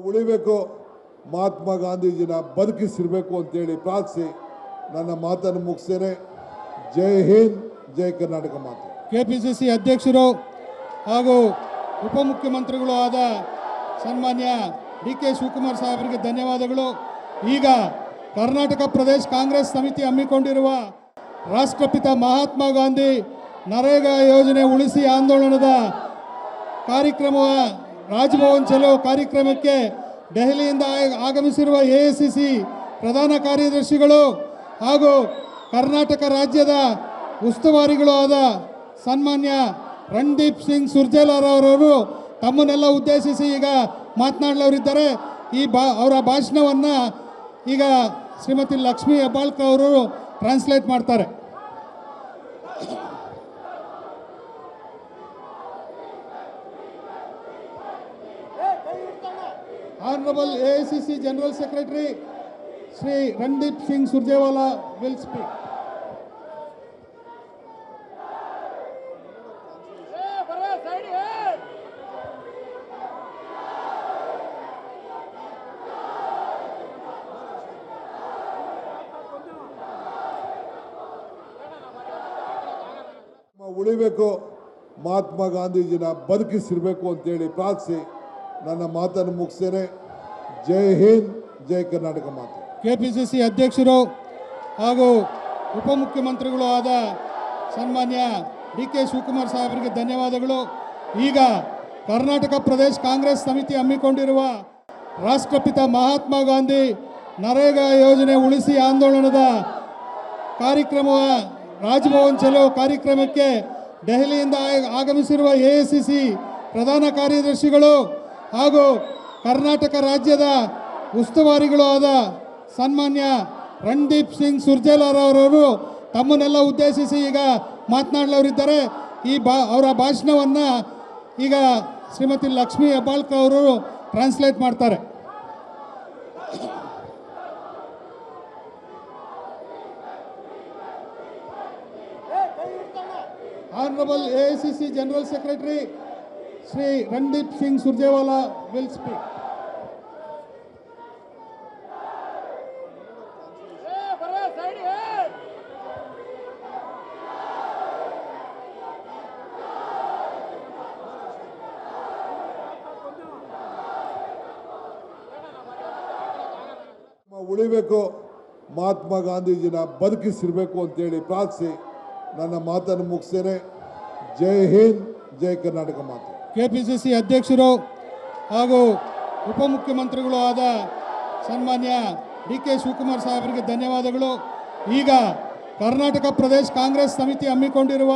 ಉಳಿಬೇಕು, ಮಹಾತ್ಮ ಗಾಂಧೀಜಿನ ಬದುಕಿಸಿರಬೇಕು ಅಂತೇಳಿ ಪ್ರಾರ್ಥಿಸಿ ನನ್ನ ಮಾತನ್ನು ಮುಗಿಸ್ತೇನೆ. ಜೈ ಹಿಂದ್, ಜೈ ಕರ್ನಾಟಕ ಮಾತು. ಕೆಪಿಸಿಸಿ ಅಧ್ಯಕ್ಷರು ಹಾಗೂ ಉಪಮುಖ್ಯಮಂತ್ರಿಗಳು ಆದ ಸನ್ಮಾನ್ಯ ಡಿ.ಕೆ. ಶಿವಕುಮಾರ್ ಸಾಹೇಬರಿಗೆ ಧನ್ಯವಾದಗಳು. ಈಗ ಕರ್ನಾಟಕ ಪ್ರದೇಶ ಕಾಂಗ್ರೆಸ್ ಸಮಿತಿ ಹಮ್ಮಿಕೊಂಡಿರುವ ರಾಷ್ಟ್ರಪಿತ ಮಹಾತ್ಮ ಗಾಂಧಿ ನರೇಗಾ ಯೋಜನೆ ಉಳಿಸಿ ಆಂದೋಲನದ ಕಾರ್ಯಕ್ರಮ ರಾಜಭವನ್ ಚಲೋ ಕಾರ್ಯಕ್ರಮಕ್ಕೆ ದೆಹಲಿಯಿಂದ ಆಗಮಿಸಿರುವ ಎಐಸಿಸಿ ಪ್ರಧಾನ ಕಾರ್ಯದರ್ಶಿಗಳು ಹಾಗೂ ಕರ್ನಾಟಕ ರಾಜ್ಯದ ಉಸ್ತುವಾರಿಗಳು ಆದ ಸನ್ಮಾನ್ಯ ರಣದೀಪ್ ಸಿಂಗ್ ಸುರ್ಜೇವಾಲಾರವರು ತಮ್ಮನ್ನೆಲ್ಲ ಉದ್ದೇಶಿಸಿ ಈಗ ಮಾತನಾಡಲವರಿದ್ದಾರೆ. ಅವರ ಭಾಷಣವನ್ನು ಈಗ ಶ್ರೀಮತಿ ಲಕ್ಷ್ಮೀ ಹೆಬ್ಬಾಳ್ಕರ್ ಅವರು ಟ್ರಾನ್ಸ್ಲೇಟ್ ಮಾಡ್ತಾರೆ. Honorable AICC General Secretary Shri Randeep Singh Surjewala will speak. ಉಳಿಬೇಕು, ಮಹಾತ್ಮ ಗಾಂಧೀಜಿನ ಬದುಕಿಸಿರಬೇಕು ಅಂತೇಳಿ ಪ್ರಾರ್ಥಿಸಿ ನನ್ನ ಮಾತನ್ನು ಮುಗಿಸ್ತೇನೆ. ಜೈ ಹಿಂದ್, ಜೈ ಕರ್ನಾಟಕ ಮಾತು. ಕೆಪಿಸಿಸಿ ಅಧ್ಯಕ್ಷರು ಹಾಗೂ ಉಪಮುಖ್ಯಮಂತ್ರಿಗಳು ಆದ ಸನ್ಮಾನ್ಯ ಡಿ.ಕೆ. ಶಿವಕುಮಾರ್ ಸಾಹೇಬರಿಗೆ ಧನ್ಯವಾದಗಳು. ಈಗ ಕರ್ನಾಟಕ ಪ್ರದೇಶ ಕಾಂಗ್ರೆಸ್ ಸಮಿತಿ ಹಮ್ಮಿಕೊಂಡಿರುವ ರಾಷ್ಟ್ರಪಿತ ಮಹಾತ್ಮ ಗಾಂಧಿ ನರೇಗಾ ಯೋಜನೆ ಉಳಿಸಿ ಆಂದೋಲನದ ಕಾರ್ಯಕ್ರಮ ರಾಜಭವನ್ ಚಲೋ ಕಾರ್ಯಕ್ರಮಕ್ಕೆ ದೆಹಲಿಯಿಂದ ಆಗಮಿಸಿರುವ ಎಐಸಿಸಿ ಪ್ರಧಾನ ಕಾರ್ಯದರ್ಶಿಗಳು ಹಾಗೂ ಕರ್ನಾಟಕ ರಾಜ್ಯದ ಉಸ್ತುವಾರಿಗಳು ಆದ ಸನ್ಮಾನ್ಯ ರಣದೀಪ್ ಸಿಂಗ್ ಸುರ್ಜೇವಾಲಾರವರು ತಮ್ಮನ್ನೆಲ್ಲ ಉದ್ದೇಶಿಸಿ ಈಗ ಮಾತನಾಡಲವರಿದ್ದಾರೆ. ಅವರ ಭಾಷಣವನ್ನು ಈಗ ಶ್ರೀಮತಿ ಲಕ್ಷ್ಮೀ ಹೆಬ್ಬಾಳ್ಕರ್ ಅವರು ಟ್ರಾನ್ಸ್ಲೇಟ್ ಮಾಡ್ತಾರೆ. Honorable AICC General Secretary Shri Randeep Singh Surjewala will speak. ಉಳಿಬೇಕು, ಮಹಾತ್ಮ ಗಾಂಧೀಜಿನ ಬದುಕಿಸಿರಬೇಕು ಅಂತೇಳಿ ಪ್ರಾರ್ಥಿಸಿ ನನ್ನ ಮಾತನ್ನು ಮುಗಿಸ್ತೇನೆ. ಜೈ ಹಿಂದ್, ಜೈ ಕರ್ನಾಟಕ ಮಾತು. ಕೆಪಿಸಿಸಿ ಅಧ್ಯಕ್ಷರು ಹಾಗೂ ಉಪಮುಖ್ಯಮಂತ್ರಿಗಳು ಆದ ಸನ್ಮಾನ್ಯ ಡಿ.ಕೆ. ಶಿವಕುಮಾರ್ ಸಾಹೇಬರಿಗೆ ಧನ್ಯವಾದಗಳು. ಈಗ ಕರ್ನಾಟಕ ಪ್ರದೇಶ ಕಾಂಗ್ರೆಸ್ ಸಮಿತಿ ಹಮ್ಮಿಕೊಂಡಿರುವ